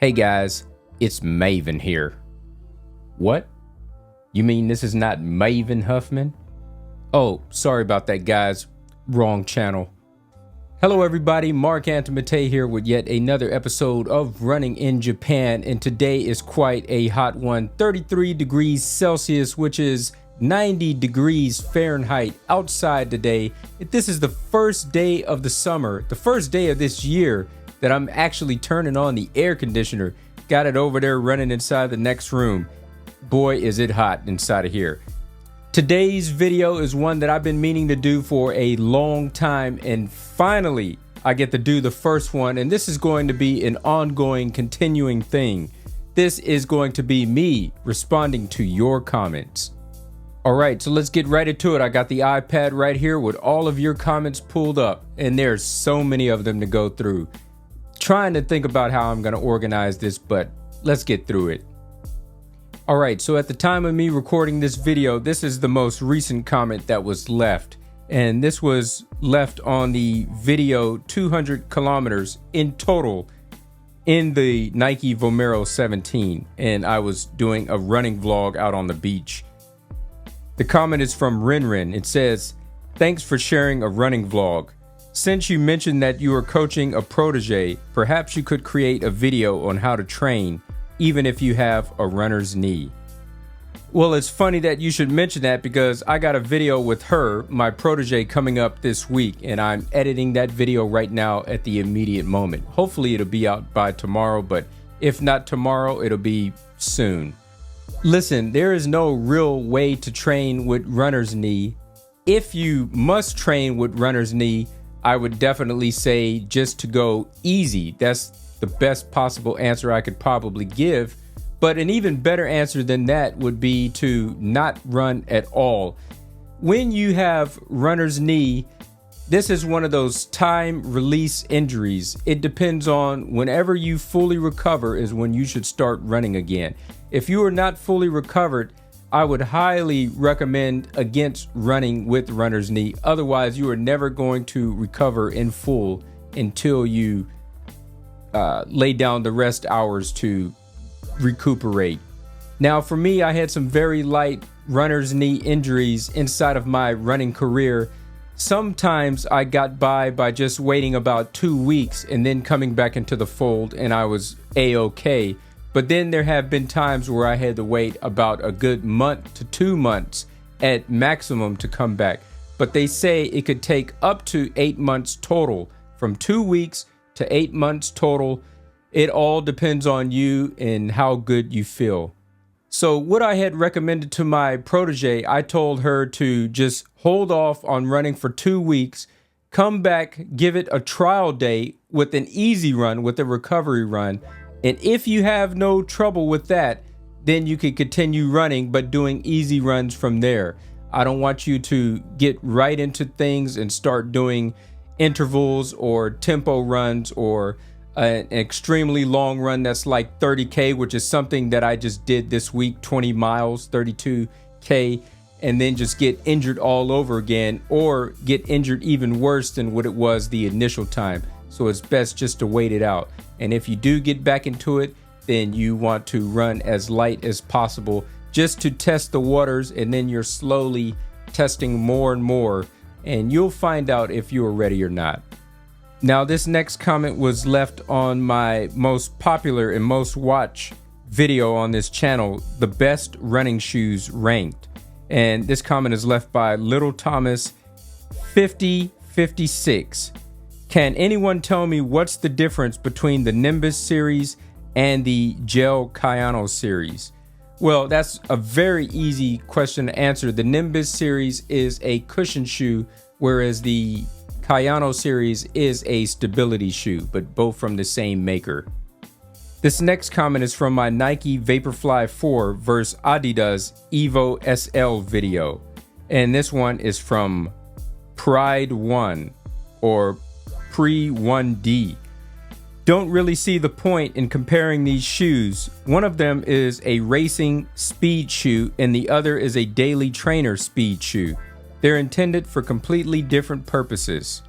Hey guys, it's Maven here. What? You mean this is not Maven Huffman? Oh, sorry about that guys, wrong channel. Hello everybody, Mark Antimate here with yet another episode of Running in Japan, and today is quite a hot one. 33 degrees Celsius, which is 90 degrees Fahrenheit outside today. This is the first day of the summer, the first day of this year that I'm actually turning on the air conditioner. Got it over there running inside the next room. Boy, is it hot inside of here. Today's video is one that I've been meaning to do for a long time, and finally I get to do the first one, and this is going to be an ongoing, continuing thing. This is going to be me responding to your comments. Alright, so let's get right into it. I got the iPad right here with all of your comments pulled up, and there's so many of them to go through. Trying to think about how I'm going to organize this, but let's get through it. Alright, so at the time of me recording this video, this is the most recent comment that was left. And this was left on the video 200 kilometers in total in the Nike Vomero 17. And I was doing a running vlog out on the beach. The comment is from Rin. It says, "Thanks for sharing a running vlog. Since you mentioned that you are coaching a protege, perhaps you could create a video on how to train, even if you have a runner's knee." Well, it's funny that you should mention that because I got a video with her, my protege, coming up this week, and I'm editing that video right now at the immediate moment. Hopefully it'll be out by tomorrow, but if not tomorrow, it'll be soon. Listen, there is no real way to train with runner's knee. If you must train with runner's knee, I would definitely say just to go easy. That's the best possible answer I could probably give. But an even better answer than that would be to not run at all. When you have runner's knee, this is one of those time release injuries. It depends on whenever you fully recover is when you should start running again. If you are not fully recovered, I would highly recommend against running with runner's knee. Otherwise, you are never going to recover in full until you lay down the rest hours to recuperate. Now, for me, I had some very light runner's knee injuries inside of my running career. Sometimes I got by just waiting about 2 weeks and then coming back into the fold, and I was A-okay. But then there have been times where I had to wait about a good month to 2 months at maximum to come back. But they say it could take up to 8 months total, from 2 weeks to 8 months total. It all depends on you and how good you feel. So what I had recommended to my protege, I told her to just hold off on running for 2 weeks, come back, give it a trial day with an easy run, with a recovery run. And if you have no trouble with that, then you can continue running, but doing easy runs from there. I don't want you to get right into things and start doing intervals or tempo runs or an extremely long run that's like 30K, which is something that I just did this week, 20 miles, 32K, and then just get injured all over again, or get injured even worse than what it was the initial time. So it's best just to wait it out. And if you do get back into it, then you want to run as light as possible just to test the waters, and then you're slowly testing more and more, and you'll find out if you are ready or not. Now, this next comment was left on my most popular and most watched video on this channel, the best running shoes ranked. And this comment is left by Little Thomas 5056. "Can anyone tell me what's the difference between the Nimbus series and the Gel-Kayano series?" Well, that's a very easy question to answer. The Nimbus series is a cushion shoe, whereas the Kayano series is a stability shoe, but both from the same maker. This next comment is from my Nike Vaporfly 4 versus Adidas EVO SL video. And this one is from Pride 1 or Pre-1D. "Don't really see the point in comparing these shoes. One of them is a racing speed shoe and the other is a daily trainer speed shoe. They're intended for completely different purposes."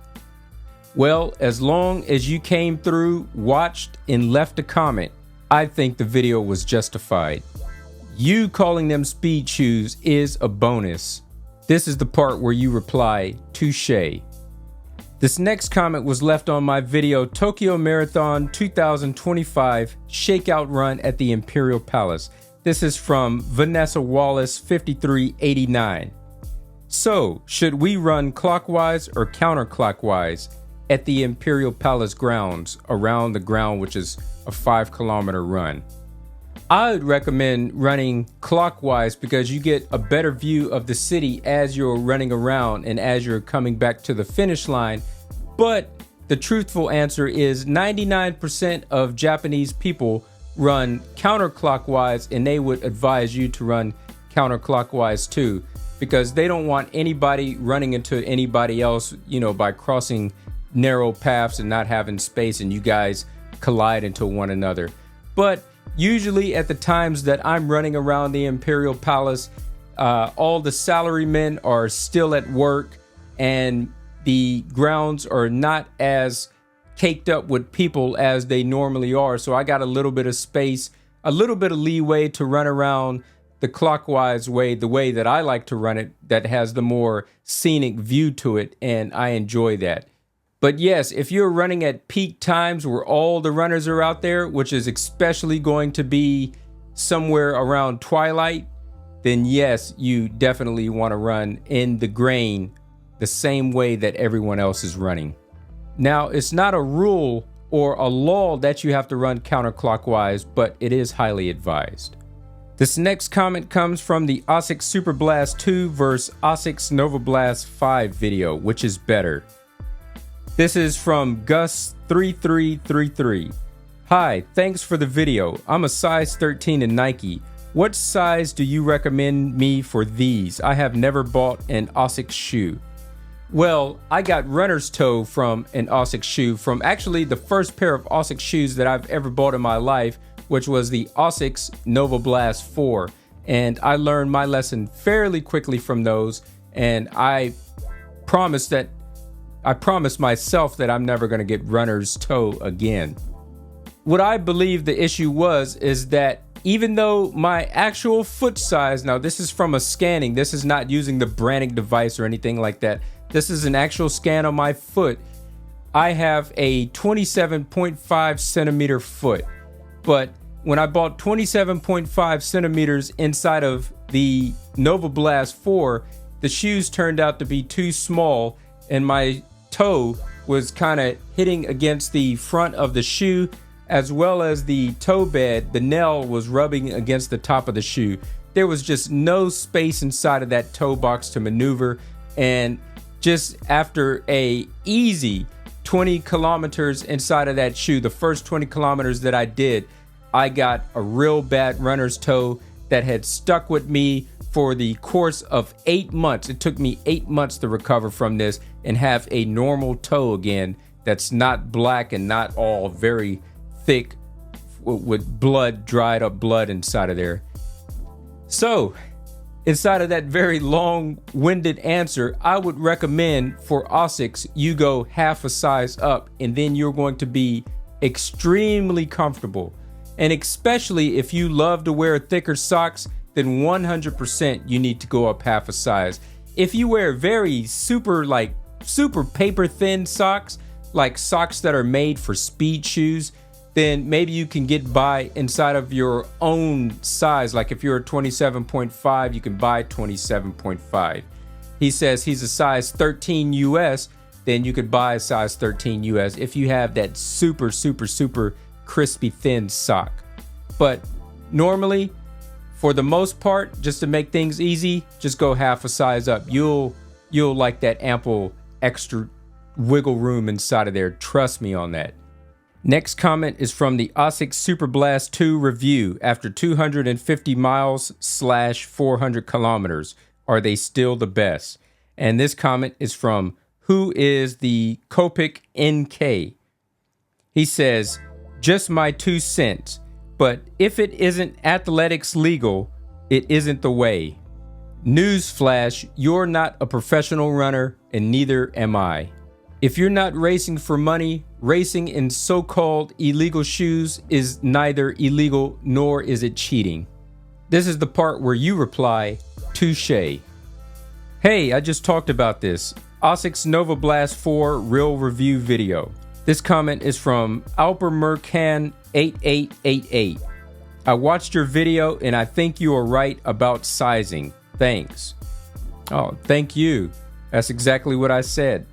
Well, as long as you came through, watched, and left a comment, I think the video was justified. You calling them speed shoes is a bonus. This is the part where you reply, touche. This next comment was left on my video, Tokyo Marathon 2025 Shakeout Run at the Imperial Palace. This is from Vanessa Wallace 5389. So, should we run clockwise or counterclockwise at the Imperial Palace grounds, around the ground, which is a 5-kilometer run? I would recommend running clockwise because you get a better view of the city as you're running around and as you're coming back to the finish line. But the truthful answer is 99% of Japanese people run counterclockwise, and they would advise you to run counterclockwise too, because they don't want anybody running into anybody else, by crossing narrow paths and not having space and you guys collide into one another. But usually at the times that I'm running around the Imperial Palace, all the salarymen are still at work and the grounds are not as caked up with people as they normally are. So I got a little bit of space, a little bit of leeway to run around the clockwise way, the way that I like to run it, that has the more scenic view to it, and I enjoy that. But yes, if you're running at peak times where all the runners are out there, which is especially going to be somewhere around twilight, then yes, you definitely want to run in the grain the same way that everyone else is running. Now, it's not a rule or a law that you have to run counterclockwise, but it is highly advised. This next comment comes from the ASICS Super Blast 2 versus ASICS Nova Blast 5 video, which is better. This is from Gus3333. Hi, thanks for the video. I'm a size 13 in Nike. What size do you recommend me for these? I have never bought an ASICS shoe. Well, I got runner's toe from an ASICS shoe, from actually the first pair of ASICS shoes that I've ever bought in my life, which was the ASICS Nova Blast 4. And I learned my lesson fairly quickly from those, and I promised myself that I'm never going to get runner's toe again. What I believe the issue is that even though my actual foot size, now this is from a scanning, this is not using the branding device or anything like that. This is an actual scan on my foot. I have a 27.5 centimeter foot, but when I bought 27.5 centimeters inside of the Nova Blast 4, the shoes turned out to be too small, and my toe was kind of hitting against the front of the shoe, as well as the toe bed. The nail was rubbing against the top of the shoe. There was just no space inside of that toe box to maneuver, and just after a easy 20 kilometers inside of that shoe, the first 20 kilometers that I did, I got a real bad runner's toe that had stuck with me for the course of 8 months. It took me 8 months to recover from this and have a normal toe again that's not black and not all very thick with blood, dried up blood inside of there. So, inside of that very long-winded answer, I would recommend for ASICS, you go half a size up, and then you're going to be extremely comfortable. And especially if you love to wear thicker socks, then 100% you need to go up half a size. If you wear very super paper thin socks, like socks that are made for speed shoes, then maybe you can get by inside of your own size. Like if you're a 27.5, you can buy 27.5. He says he's a size 13 US, then you could buy a size 13 US if you have that super crispy thin sock. But normally, for the most part, just to make things easy, just go half a size up. You'll like that ample extra wiggle room inside of there. Trust me on that. Next comment is from the ASICS Super Blast 2 review. After 250 miles / 400 kilometers, are they still the best? And this comment is from Who is the Copic NK? He says, just my 2 cents, but if it isn't athletics legal, it isn't the way. Newsflash, you're not a professional runner and neither am I. If you're not racing for money, racing in so-called illegal shoes is neither illegal nor is it cheating. This is the part where you reply, touche. Hey, I just talked about this. ASICS Nova Blast 4 real review video. This comment is from Alpermercan8888. I watched your video and I think you are right about sizing. Thanks. Oh, thank you. That's exactly what I said.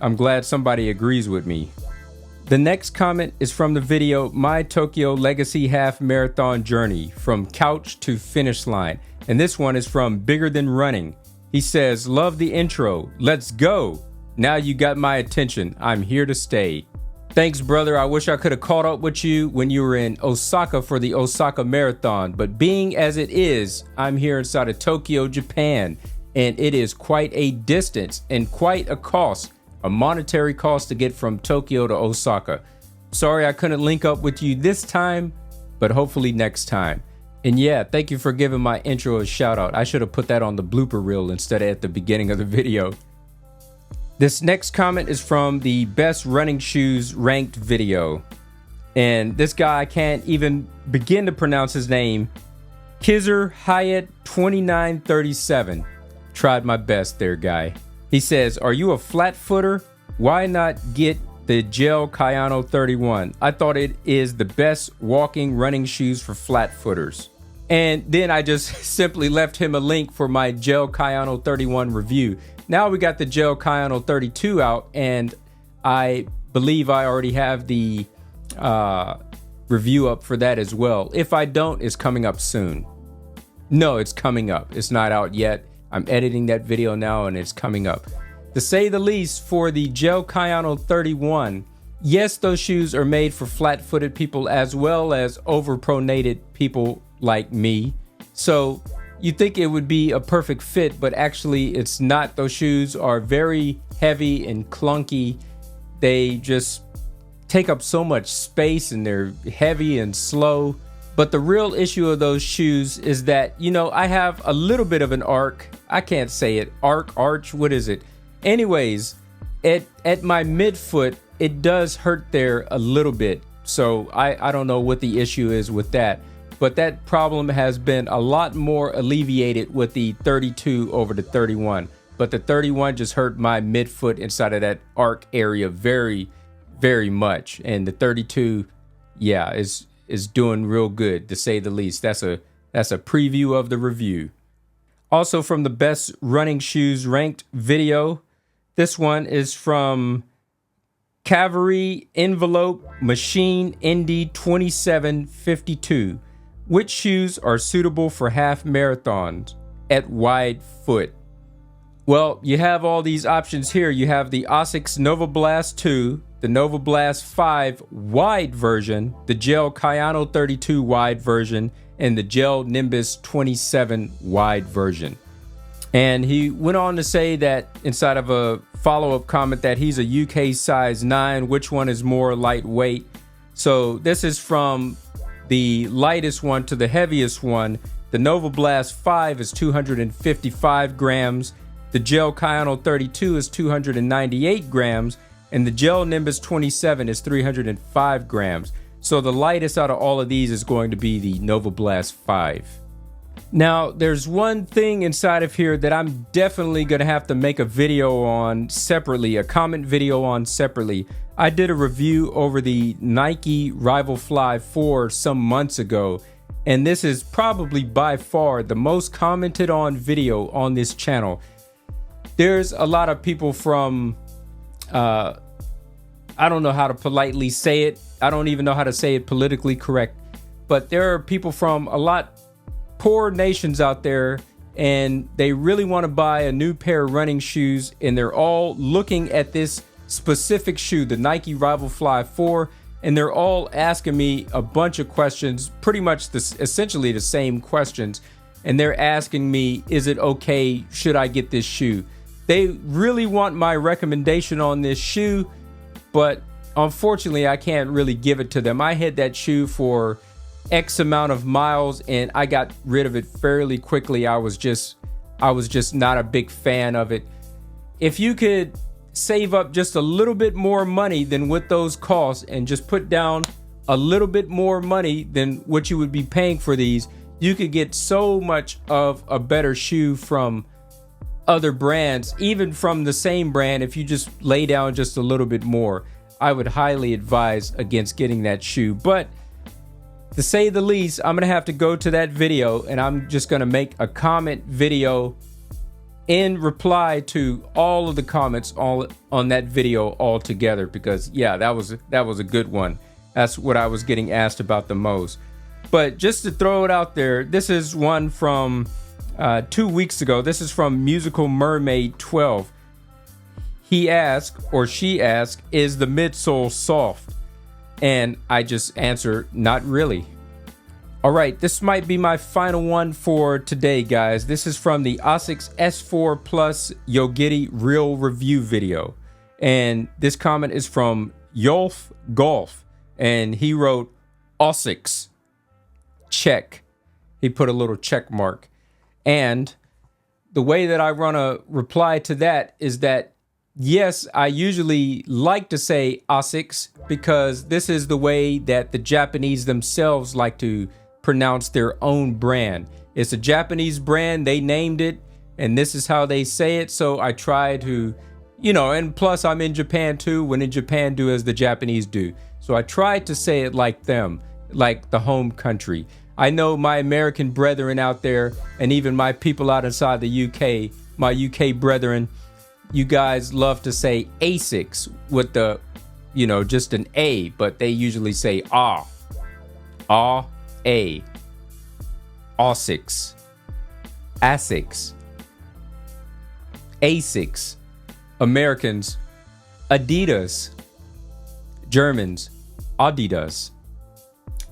I'm glad somebody agrees with me. The next comment is from the video My Tokyo Legacy Half Marathon Journey from Couch to Finish Line. And this one is from Bigger Than Running. He says, love the intro. Let's go. Now you got my attention. I'm here to stay. Thanks, brother. I wish I could have caught up with you when you were in Osaka for the Osaka Marathon. But being as it is, I'm here inside of Tokyo, Japan. And it is quite a distance and quite a cost. A monetary cost to get from Tokyo to Osaka. Sorry I couldn't link up with you this time, but hopefully next time. And yeah, thank you for giving my intro a shout out. I should have put that on the blooper reel instead of at the beginning of the video. This next comment is from the best running shoes ranked video. And this guy, I can't even begin to pronounce his name. Kizzer Hyatt 2937. Tried my best there, guy. He says, are you a flat footer? Why not get the Gel-Kayano 31? I thought it is the best walking running shoes for flat footers. And then I just simply left him a link for my Gel-Kayano 31 review. Now we got the Gel-Kayano 32 out, and I believe I already have the review up for that as well. If I don't, it's coming up soon. No, it's coming up. It's not out yet. I'm editing that video now and it's coming up. To say the least, for the Gel-Kayano 31, yes, those shoes are made for flat-footed people as well as overpronated people like me. So you think it would be a perfect fit, but actually it's not. Those shoes are very heavy and clunky. They just take up so much space and they're heavy and slow. But the real issue of those shoes is that, you know, I have a little bit of an arc. I can't say it. Arch, what is it? Anyways, at my midfoot, it does hurt there a little bit. So I don't know what the issue is with that. But that problem has been a lot more alleviated with the 32 over the 31. But the 31 just hurt my midfoot inside of that arc area very, very much. And the 32, yeah, is doing real good, to say the least. That's a preview of the review. Also from the best running shoes ranked video, this one is from Cavalry Envelope Machine Indy 2752. Which shoes are suitable for half marathons at wide foot? Well, you have all these options here. You have the ASICS Nova Blast 2, the Nova Blast 5 wide version, the Gel-Kayano 32 wide version, and the Gel Nimbus 27 wide version. And he went on to say that inside of a follow-up comment that he's a UK size 9, which one is more lightweight. So this is from the lightest one to the heaviest one. The Nova Blast 5 is 255 grams. The Gel-Kayano 32 is 298 grams. And the Gel Nimbus 27 is 305 grams. So the lightest out of all of these is going to be the Nova Blast 5. Now, there's one thing inside of here that I'm definitely going to have to make a video on separately, a comment video on separately. I did a review over the Nike Vaporfly 4 some months ago, and this is probably by far the most commented on video on this channel. There's a lot of people from, I don't know how to politely say it. I don't even know how to say it politically correct, but there are people from a lot poor nations out there, and they really want to buy a new pair of running shoes, and they're all looking at this specific shoe, the Nike Vaporfly 4, and they're all asking me a bunch of questions, pretty much essentially the same questions, and they're asking me, is it okay? Should I get this shoe? They really want my recommendation on this shoe, but unfortunately I can't really give it to them. I had that shoe for X amount of miles and I got rid of it fairly quickly. I was just not a big fan of it. If you could save up just a little bit more money than what those cost and just put down a little bit more money than what you would be paying for these, you could get so much of a better shoe from other brands, even from the same brand. If you just lay down just a little bit more, I would highly advise against getting that shoe. But to say the least, I'm gonna have to go to that video and I'm just gonna make a comment video in reply to all of the comments all on that video all together, because yeah, that was a good one. That's what I was getting asked about the most. But just to throw it out there, this is one from 2 weeks ago. This is from Musical Mermaid 12. He asked, or she asked, is the midsole soft? And I just answer, not really. All right, this might be my final one for today, guys. This is from the ASICS S4 Plus Yogiti Real Review video. And this comment is from Yolf Golf. And he wrote, ASICS, check. He put a little check mark. And the way that I want to reply to that is that, yes, I usually like to say ASICS because this is the way that the Japanese themselves like to pronounce their own brand. It's a Japanese brand, they named it, and this is how they say it. So I try to, and plus I'm in Japan too, when in Japan do as the Japanese do. So I try to say it like them, like the home country. I know my American brethren out there, and even my people out inside the UK, my UK brethren, you guys love to say ASICS with the, just an A, but they usually say A, ASICS, ASICS, ASICS, Americans, Adidas, Germans, Adidas.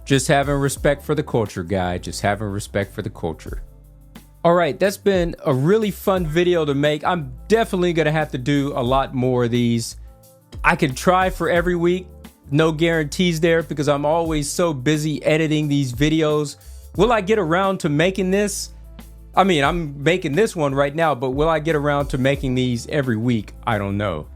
Just having respect for the culture, guy. Just having respect for the culture. All right, that's been a really fun video to make. I'm definitely going to have to do a lot more of these. I can try for every week. No guarantees there because I'm always so busy editing these videos. Will I get around to making this? I mean, I'm making this one right now, but will I get around to making these every week? I don't know.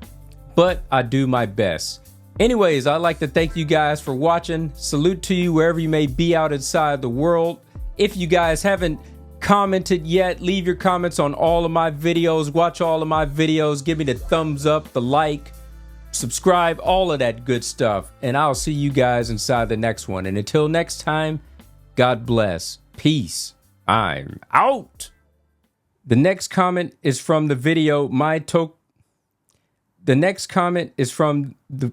But I do my best. Anyways, I'd like to thank you guys for watching. Salute to you wherever you may be out inside the world. If you guys haven't commented yet, leave your comments on all of my videos. Watch all of my videos. Give me the thumbs up, the like, subscribe, all of that good stuff. And I'll see you guys inside the next one. And until next time, God bless. Peace. I'm out. The next comment is from the video The next comment is from the